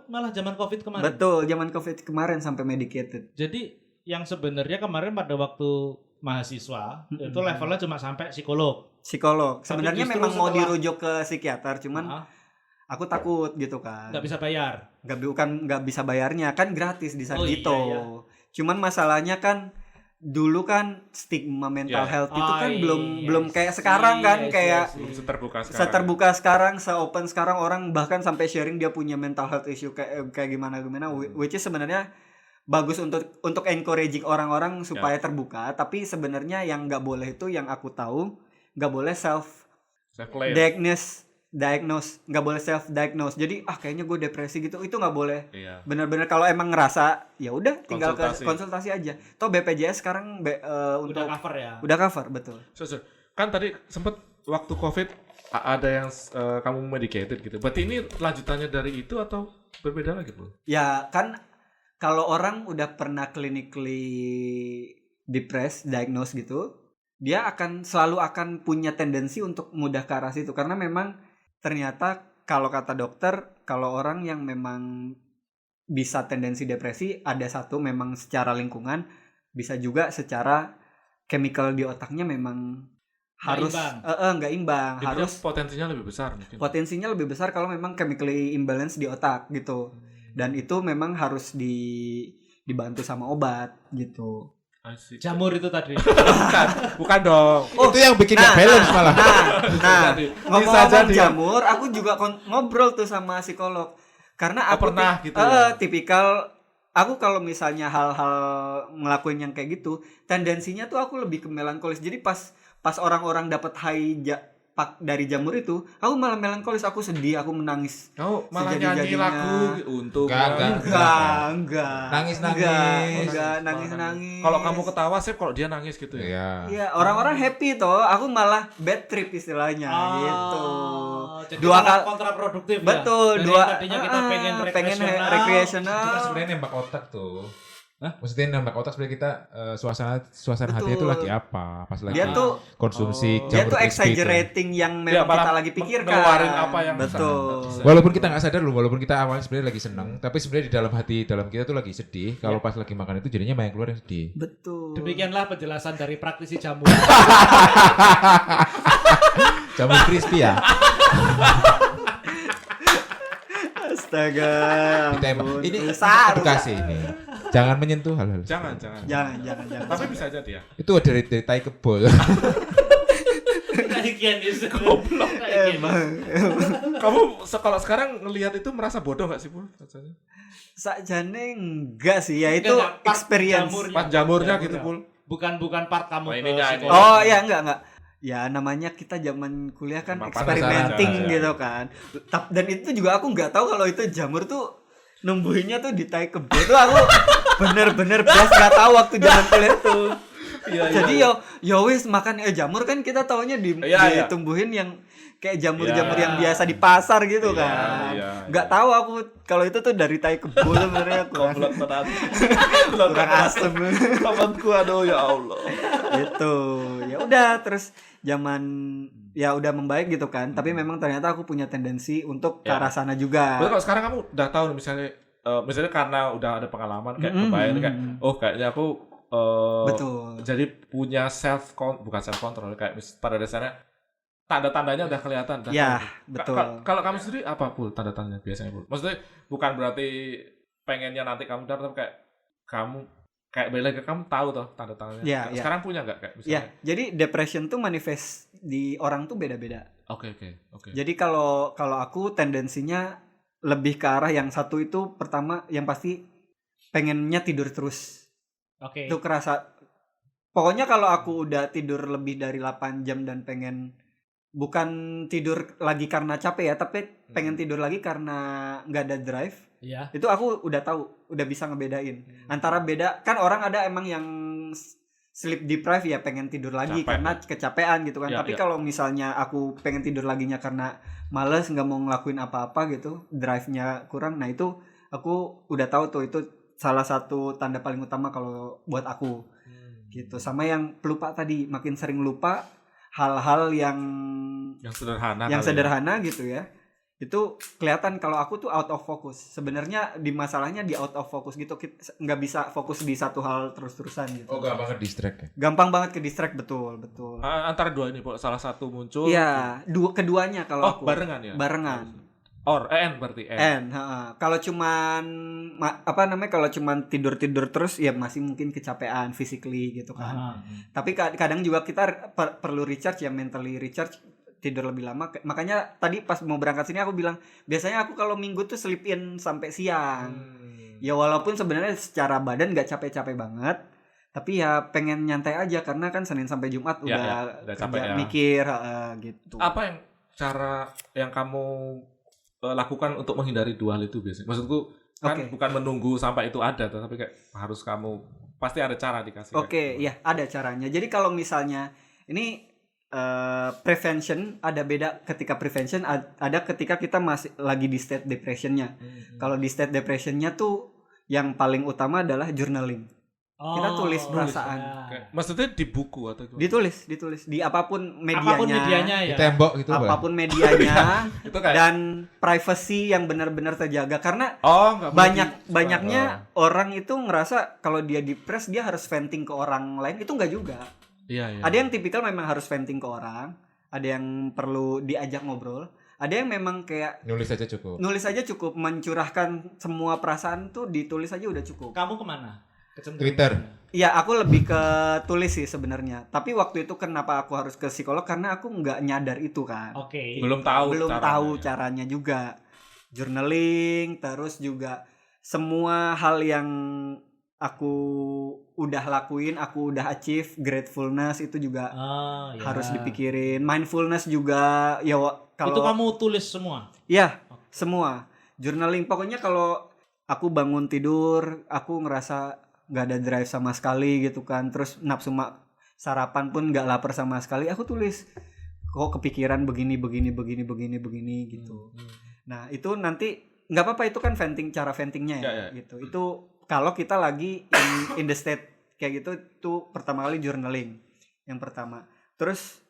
Malah zaman Covid kemarin. Betul, zaman Covid kemarin sampai medicated. Jadi yang sebenarnya kemarin pada waktu mahasiswa itu levelnya cuma sampai psikolog. Psikolog. Tapi Sebenarnya justru memang mau setelah- dirujuk ke psikiater, cuman Ah, aku takut gitu kan. Nggak bisa bayar. Nggak bisa bayarnya, kan gratis di sana Oh, gitu. iya. Cuman masalahnya kan dulu kan stigma mental Iya. health itu kan Oh, belum iya kayak sih, sekarang kan, iya kayak sih. Belum seterbuka sekarang. seterbuka sekarang, se-open sekarang, orang bahkan sampai sharing dia punya mental health issue kayak gimana which is sebenarnya bagus untuk encouraging orang-orang supaya terbuka, tapi sebenarnya yang nggak boleh itu, yang aku tahu, nggak boleh self Self-claim. diagnose, nggak boleh self diagnose. Jadi kayaknya gue depresi gitu, itu nggak boleh. Iya. Benar-benar kalau emang ngerasa ya udah tinggal Konsultasi. konsultasi aja. Toh BPJS sekarang untuk Udah cover ya. udah cover, betul. So, kan tadi sempet waktu COVID ada yang kamu medicated gitu. Berarti ini lanjutannya dari itu atau berbeda lagi, Bu? Ya kan kalau orang udah pernah clinically depressed, diagnose gitu, dia selalu akan punya tendensi untuk mudah ke arah situ, karena memang ternyata kalau kata dokter, kalau orang yang memang bisa tendensi depresi, ada satu memang secara lingkungan, bisa juga secara chemical di otaknya memang harus nggak imbang, Jadi harus potensinya lebih besar mungkin. potensinya lebih besar kalau memang chemically imbalance di otak gitu. Dan itu memang harus dibantu sama obat gitu. I see. Jamur itu tadi. Bukan dong. Itu yang bikin nggak balance malah. Jadi, Ngomong-ngomong jamur, aku juga ngobrol tuh sama psikolog. Karena aku pernah gitu ya? tipikal, aku kalau misalnya hal-hal ngelakuin yang kayak gitu, tendensinya tuh aku lebih ke melankolis. Jadi pas orang-orang dapat high dari jamur itu, aku malah melankolis, aku sedih, aku menangis. Kau malah nyanyi Sejadi-jadinya. lagu untuk Enggak. Enggak. Nangis-nangis. Enggak, nangis-nangis. Kalau kamu ketawa sih, kalau dia nangis gitu ya. Iya. Iya, orang-orang happy toh, aku malah bad trip istilahnya gitu. Jadi Dua malah kali kontraproduktif ya. betul, Dari dua yang tadinya kita pengen rekreasional. Itu kan sebenarnya nembak otak tuh. Maksudnya nembak otak sebenarnya kita suasana hati itu Betul. lagi apa? Pas lagi Dia tuh konsumsi dia jamur tuh crispy itu. exaggerating yang Iya, memang malah kita lagi pikirkan. ngeluarin apa yang betul. Walaupun kita nggak sadar loh, walaupun kita awalnya sebenarnya lagi seneng, tapi sebenarnya di dalam hati dalam kita tuh lagi sedih. Kalau pas lagi makan itu jadinya banyak keluar yang sedih. Betul. Demikianlah penjelasan dari praktisi jamur. Jamur crispy ya. Astaga. Kita emang ampun. ini Besar. edukasi ini. Jangan menyentuh hal-hal. Jangan. Jangan. Tapi bisa jadi ya. Itu dari tai kebol. Kayak gitu. Goblok kayak gitu. Kamu kalau sekarang ngelihat itu merasa bodoh nggak sih, Pul? Rasanya? Sakjane enggak sih, ya itu Enggak, part experience. jamurnya. Pas jamurnya gitu, Pul. Bukan part kamu Oh, ke ininya, psikolog. Oh ya enggak. Ya namanya kita zaman kuliah kan Emang experimenting penasaran aja. gitu kan. Dan itu juga aku nggak tahu kalau itu jamur tuh numbuhinnya tuh di tai kebo tuh, aku bener-bener belas nggak tahu waktu zaman kuliah tuh. Jadi yo wis makan jamur kan kita taunya Iya. ditumbuhin yang kayak jamur-jamur Iya. yang biasa di pasar gitu Iya, kan. iya, Nggak tahu aku kalau itu tuh dari tai kebo sebenarnya kurang asem. Temanku, aduh ya Allah. Gitu. Ya udah, terus zaman ya udah membaik gitu kan, tapi memang ternyata aku punya tendensi untuk ke Ya. arah sana juga. Berarti kalau sekarang kamu udah tahu nih, misalnya karena udah ada pengalaman kayak kebayang nih, kayak kayaknya aku Betul. jadi punya bukan self control, kayak pada dasarnya tanda-tandanya udah kelihatan. Udah Ya, tahu. betul. Kalau kamu sendiri apa, Pul, tanda-tandanya biasanya, Pul? Maksudnya bukan berarti pengennya nanti kamu tapi kayak kamu kayak balik ke kamu tahu toh tanda-tandanya. Ya, ya. Sekarang punya nggak kayak Ya, misalnya? jadi depression tuh manifest di orang tuh beda-beda. Oke. Jadi kalau aku tendensinya lebih ke arah yang satu itu, pertama yang pasti pengennya tidur terus. Oke. Itu kerasa. Pokoknya kalau aku udah tidur lebih dari 8 jam dan pengen bukan tidur lagi karena capek ya, tapi pengen tidur lagi karena nggak ada drive. Iya. Itu aku udah tahu, udah bisa ngebedain. Antara beda, kan orang ada emang yang sleep deprived ya, pengen tidur lagi Capek, karena kecapean gitu kan. Ya, Tapi ya. kalau misalnya aku pengen tidur laginya karena males, nggak mau ngelakuin apa-apa gitu, drive-nya kurang. Nah itu aku udah tahu tuh, itu salah satu tanda paling utama kalau buat aku. Gitu. Sama yang pelupa tadi, makin sering lupa hal-hal yang Yang yang kali ya. sederhana gitu ya. Itu kelihatan kalau aku tuh out of focus. Sebenarnya di masalahnya di out of focus gitu, nggak bisa fokus di satu hal terus-terusan gitu. Oh, gampang ke distract ya. Gampang banget ke distract, betul. Antara dua ini, Pul, salah satu muncul. Iya, keduanya kalau Oh, aku. barengan ya? Barengan. N berarti N. N, heeh. Kalau cuman kalau cuman tidur-tidur terus ya masih mungkin kecapean physically gitu kan. Tapi kadang juga kita perlu recharge ya, mentally recharge, tidur lebih lama. Makanya tadi pas mau berangkat sini aku bilang, biasanya aku kalau minggu tuh sleep in sampai siang. Ya walaupun sebenarnya secara badan nggak capek-capek banget, tapi ya pengen nyantai aja karena kan Senin sampai Jumat udah capek kerja, ya. mikir gitu. Apa yang cara yang kamu lakukan untuk menghindari dua hal itu biasanya? Maksudku kan bukan menunggu sampai itu ada, tapi kayak harus kamu pasti ada cara dikasih. Ya ada caranya. Jadi kalau misalnya ini prevention, ada beda ketika prevention, ada ketika kita masih lagi di state depressionnya. Kalau di state depressionnya tuh yang paling utama adalah journaling. Kita tulis perasaan. Maksudnya di buku atau gimana? Ditulis di apapun medianya. Apapun medianya ya. Di tembok gitu, Bang. Apapun medianya. Itu kayak Dan privacy yang benar-benar terjaga karena nggak banyaknya orang itu ngerasa kalau dia depres dia harus venting ke orang lain, itu enggak juga. Iya. Ada yang tipikal memang harus venting ke orang, ada yang perlu diajak ngobrol, ada yang memang kayak Nulis aja cukup. Mencurahkan semua perasaan tuh ditulis aja udah cukup. Kamu kemana? Twitter. Iya, aku lebih ke tulis sih sebenarnya. Tapi waktu itu kenapa aku harus ke psikolog, karena aku nggak nyadar itu kan. Oke. Belum tahu Caranya juga. Journaling, terus juga semua hal yang aku udah lakuin, aku udah achieve, gratefulness itu juga harus dipikirin. Mindfulness juga ya kalau itu kamu tulis semua. Iya, semua. Journaling, pokoknya kalau aku bangun tidur, aku ngerasa nggak ada drive sama sekali gitu kan, terus nafsu sarapan pun nggak lapar sama sekali, aku tulis kok kepikiran begini gitu. Nah itu nanti nggak apa-apa, itu kan cara ventingnya ya. Gitu. Itu kalau kita lagi in the state kayak gitu, itu pertama kali journaling yang pertama. Terus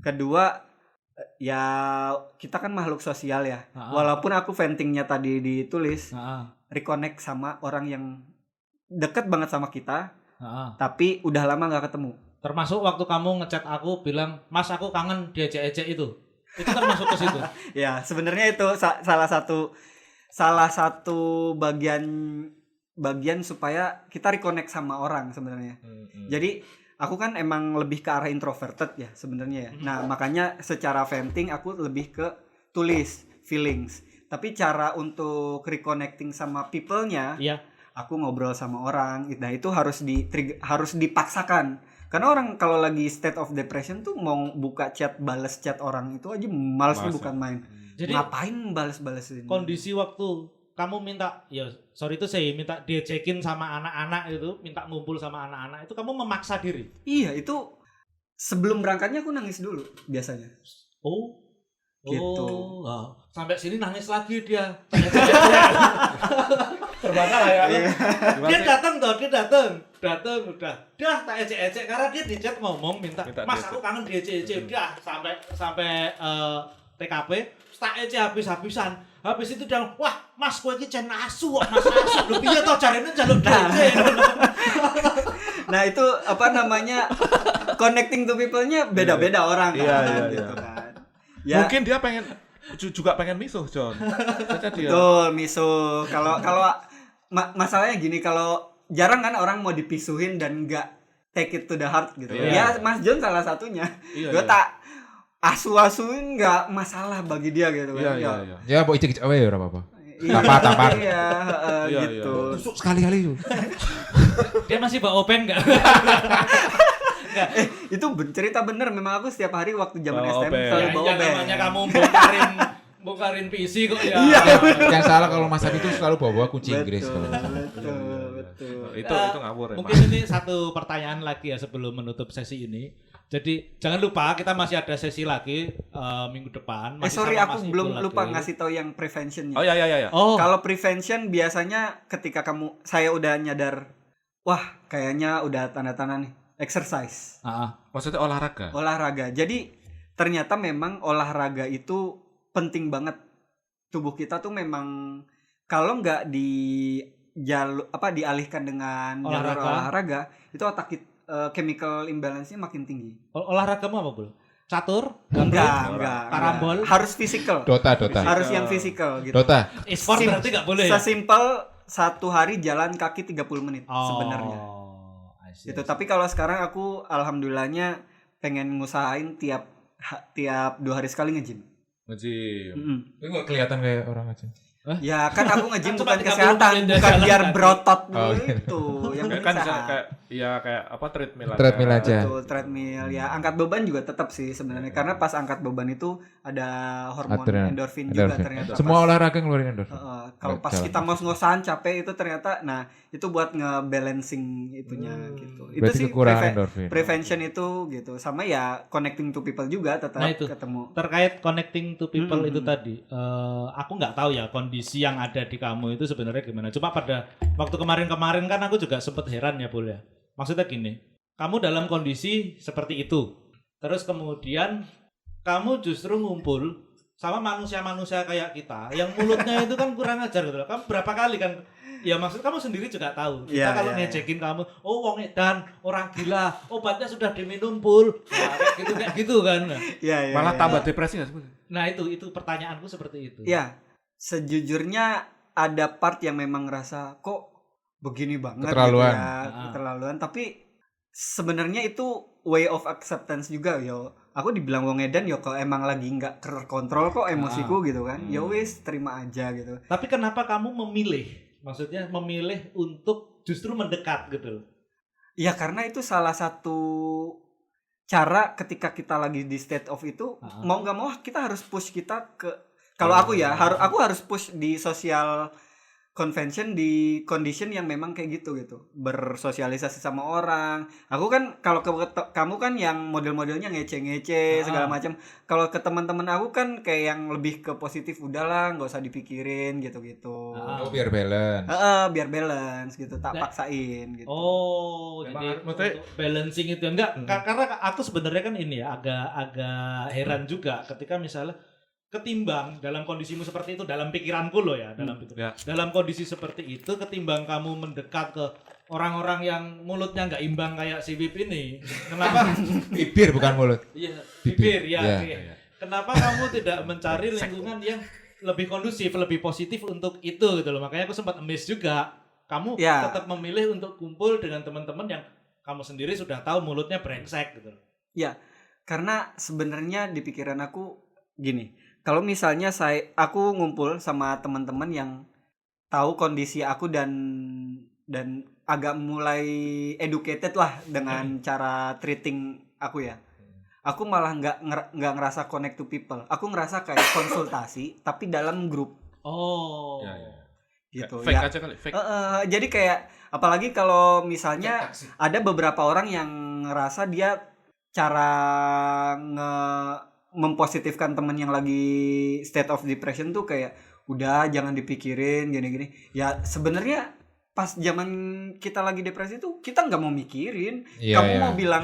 kedua ya kita kan makhluk sosial ya. Walaupun aku ventingnya tadi ditulis, reconnect sama orang yang deket banget sama kita, tapi udah lama nggak ketemu. Termasuk waktu kamu ngechat aku bilang, Mas aku kangen diejek-ejek itu termasuk ke situ. Ya sebenarnya itu salah satu bagian supaya kita reconnect sama orang sebenarnya. Jadi aku kan emang lebih ke arah introverted ya sebenarnya ya. Nah makanya secara venting aku lebih ke tulis feelings. Tapi cara untuk reconnecting sama people-nya, aku ngobrol sama orang, nah itu harus dipaksakan. Karena orang kalau lagi state of depression tuh mau buka chat, bales chat orang itu aja males tuh, bukan main. Jadi ngapain bales-balesin? Kondisi waktu kamu minta, saya minta diecekin sama anak-anak itu, minta ngumpul sama anak-anak itu, kamu memaksa diri. Iya, itu sebelum berangkatnya aku nangis dulu biasanya. Gitu. Sampai sini nangis lagi dia. Terbakar ya. Dia datang udah tak ecek-ecek karena dia di chat ngomong minta Mas aku kangen diecek-ecek, udah sampai TKP tak ecek habis-habisan. Habis itu dia wah Mas kowe iki jan asu kok, Mas asu lho piye to jarene njaluk diecek. Nah itu apa namanya, connecting to people-nya beda-beda orang kan, gitu kan. Ya. Mungkin dia juga pengen misuh, John. Betul, misuh. Kalau masalahnya gini, kalau jarang kan orang mau dipisuhin dan nggak take it to the heart gitu. Ya Mas John salah satunya. Gue tak asu-asuin nggak masalah bagi dia gitu kan. Ya mau icik awe ya apa-apa. Tampar. Gitu. Tusuk sekali-kali tuh. Dia masih bawa open enggak? Itu cerita bener, memang aku setiap hari waktu zaman STM open. selalu bawa open. Namanya kamu bongkarin PC kok ya. Yang salah kalau Mas Abi itu selalu bawa kunci Inggris kalau misalnya. Betul. Itu ngawur ya. Mungkin ini satu pertanyaan lagi ya sebelum menutup sesi ini. Jadi jangan lupa kita masih ada sesi lagi minggu depan. Sorry aku belum lupa ngasih tahu yang preventionnya. Oh ya. Kalau prevention biasanya ketika saya udah nyadar, wah kayaknya udah tanda-tanda nih, exercise. Maksudnya olahraga. Jadi ternyata memang olahraga itu penting banget. Tubuh kita tuh memang kalau nggak dialihkan dengan jalur olahraga, itu otak kita chemical imbalance-nya makin tinggi. Olahragamu apa, Bro? catur, Enggak. karambol. Harus physical. Dota. Harus yang physical gitu. Dota. E-sport berarti nggak boleh ya? Sesimpel satu hari jalan kaki 30 menit sebenarnya. I see. Gitu. Tapi kalau sekarang aku alhamdulillahnya pengen ngusahain tiap 2 hari sekali nge-gym. Nge-gym. Itu kok kelihatan kayak orang aja. Ya kan aku nge-gym Cuma bukan 30 kesehatan, menit bukan jalan biar kaki. berotot Oh, gitu. Yang penting Kan bisa sehat. kayak apa treadmill aja. Treadmill aja. Betul, treadmill ya. Angkat beban juga tetap sih sebenarnya karena pas angkat beban itu ada hormon Adrenalin. endorfin juga Endorfin. ternyata. Semua pas- olahraga ngeluarin endorfin. kalau pas Jalan. kita ngos-ngosan capek itu ternyata itu buat nge-balancing itunya gitu. Itu Berarti sih kekurangan endorfin. prevention itu gitu. Sama ya connecting to people juga tetap Nah, itu. ketemu. Terkait connecting to people Mm-mm. itu tadi, aku nggak tahu ya kondisi yang ada di kamu itu sebenarnya gimana. Cuma pada waktu kemarin-kemarin kan aku juga sempet heran ya, Bul ya. Maksudnya gini, kamu dalam kondisi seperti itu, terus kemudian kamu justru ngumpul sama manusia-manusia kayak kita, yang mulutnya itu kan kurang ajar gitu loh. Kamu berapa kali kan? Ya maksud kamu sendiri juga tahu. Kita Iya, kalau iya, ngejekin kamu, oh wong edan, orang gila, obatnya sudah diminum Pul. Nah, kayak gitu kan. Iya, Malah tambah depresi nggak sih? Nah itu pertanyaanku seperti itu. Ya, sejujurnya ada part yang memang ngerasa kok begini banget Keterlaluan. gitu ya, keterlaluan. Tapi sebenarnya itu way of acceptance juga yo. Aku dibilang wong edan yo kok emang lagi nggak terkontrol kok emosiku gitu kan. Ya wis terima aja gitu. Tapi kenapa kamu memilih? Maksudnya memilih untuk justru mendekat gitu loh. Ya karena itu salah satu cara ketika kita lagi di state of itu mau nggak mau kita harus push kita ke kalau aku ya aku harus push di social convention di condition yang memang kayak gitu bersosialisasi sama orang. Aku kan kalau kamu kan yang model-modelnya ngece-ngece segala macam. Kalau ke teman-teman aku kan kayak yang lebih ke positif, udahlah nggak usah dipikirin gitu-gitu. Oh, biar balance. Biar balance gitu, tak paksain gitu. Oh, Memang jadi maksudnya- untuk balancing itu enggak karena aku sebenarnya kan ini ya agak heran juga ketika misalnya ketimbang dalam kondisimu seperti itu dalam pikiranku loh ya dalam kondisi seperti itu ketimbang kamu mendekat ke orang-orang yang mulutnya nggak imbang kayak si Wip ini kenapa Bibir bukan mulut. iya bibir ya Iya. oke. Kenapa kamu tidak mencari lingkungan yang lebih kondusif lebih positif untuk itu gitu loh makanya aku sempat miss juga kamu Ya. tetap memilih untuk kumpul dengan teman-teman yang kamu sendiri sudah tahu mulutnya brengsek gitu. Ya, karena sebenarnya di pikiran aku gini, kalau misalnya aku ngumpul sama teman-teman yang tahu kondisi aku dan agak mulai educated lah dengan cara treating aku ya. Aku malah nggak ngerasa connect to people. Aku ngerasa kayak konsultasi tapi dalam grup Oh. Ya. gitu. Fake Ya. aja kali, fake. Jadi kayak apalagi kalau misalnya ada beberapa orang yang ngerasa dia cara mempositifkan temen yang lagi state of depression tuh kayak udah jangan dipikirin gini-gini. Ya sebenarnya pas zaman kita lagi depresi tuh kita nggak mau mikirin. Iya, Kamu iya. mau bilang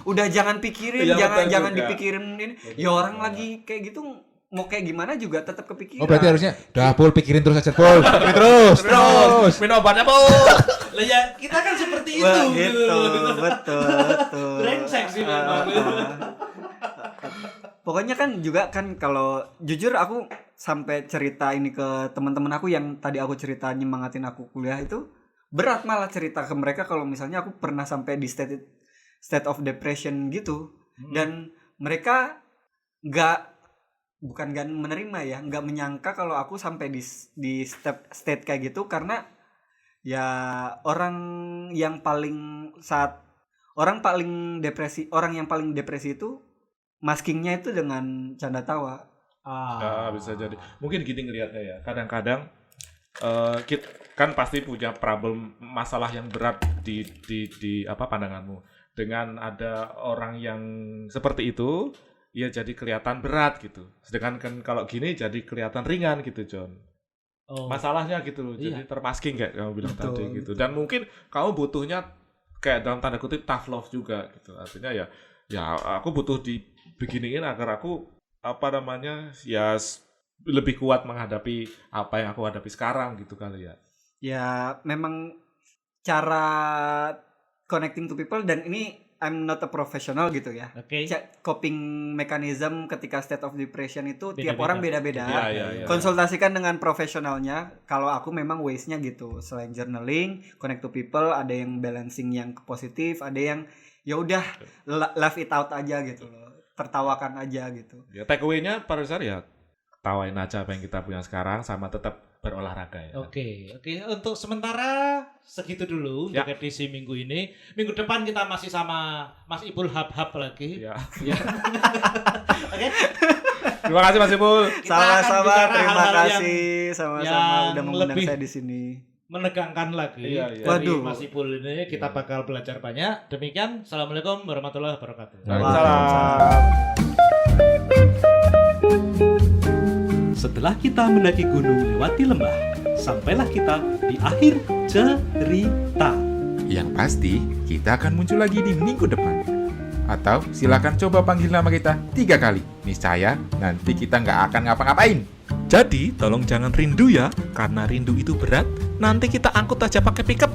udah jangan pikirin, Iya, betul jangan juga. dipikirin ini. Ya orang lagi kayak gitu mau kayak gimana juga tetap kepikiran. Oh, berarti harusnya dah Pul pikirin terus aja Pul. Pikirin terus. Minum obatnya Bu. Lah ya kita kan seperti itu. Wah, gitu, betul. Brengsek sih memang. Pokoknya kan juga kan kalau jujur aku sampai cerita ini ke teman-teman aku yang tadi aku cerita nyemangatin aku kuliah itu berat malah cerita ke mereka kalau misalnya aku pernah sampai di state of depression gitu dan mereka bukan gak menerima ya nggak menyangka kalau aku sampai di state kayak gitu karena ya orang yang paling depresi itu maskingnya itu dengan canda tawa. Bisa jadi. Mungkin gini ngelihatnya ya. Kadang-kadang kita kan pasti punya problem masalah yang berat di apa pandanganmu. Dengan ada orang yang seperti itu, ya jadi kelihatan berat gitu. Sedangkan kan kalau gini jadi kelihatan ringan gitu, John. Oh. Masalahnya gitu loh. Jadi Iya. termasking kayak kamu bilang Betul, tadi gitu. Dan mungkin kamu butuhnya kayak dalam tanda kutip tough love juga gitu. Artinya ya aku butuh dibeginiin agar aku lebih kuat menghadapi apa yang aku hadapi sekarang gitu kali ya. Ya memang cara connecting to people dan ini I'm not a professional gitu ya. Oke. Coping mechanism ketika state of depression itu tiap Beda-beda. orang beda-beda. Iya. Konsultasikan dengan profesionalnya. Kalau aku memang ways-nya gitu. Selain journaling, connect to people, ada yang balancing yang ke positif, ada yang ya udah laugh it out aja gitu loh. Tertawakan aja gitu. Ya take away-nya pada dasar ya tawain aja apa yang kita punya sekarang sama tetap berolahraga ya. Oke. Untuk sementara segitu dulu untuk Ya. edisi minggu ini. Minggu depan kita masih sama Mas Ipul Hab-Hab lagi. Ya. Ya. Oke. Terima kasih Mas Ipul. Kita akan Sama-sama, bicara terima hal-hal kasih sama-sama yang udah mengundang lebih saya di sini. menegangkan lagi Iya. dari Waduh. Mas Ipul ini. Kita bakal belajar banyak. Demikian, Assalamualaikum warahmatullahi wabarakatuh. Waalaikumsalam. Setelah kita mendaki gunung lewati lembah, sampailah kita di akhir cerita. Yang pasti, kita akan muncul lagi di minggu depan. Atau silakan coba panggil nama kita 3 kali. Niscaya nanti kita nggak akan ngapa-ngapain. Jadi, tolong jangan rindu ya, karena rindu itu berat. Nanti kita angkut aja pakai pickup.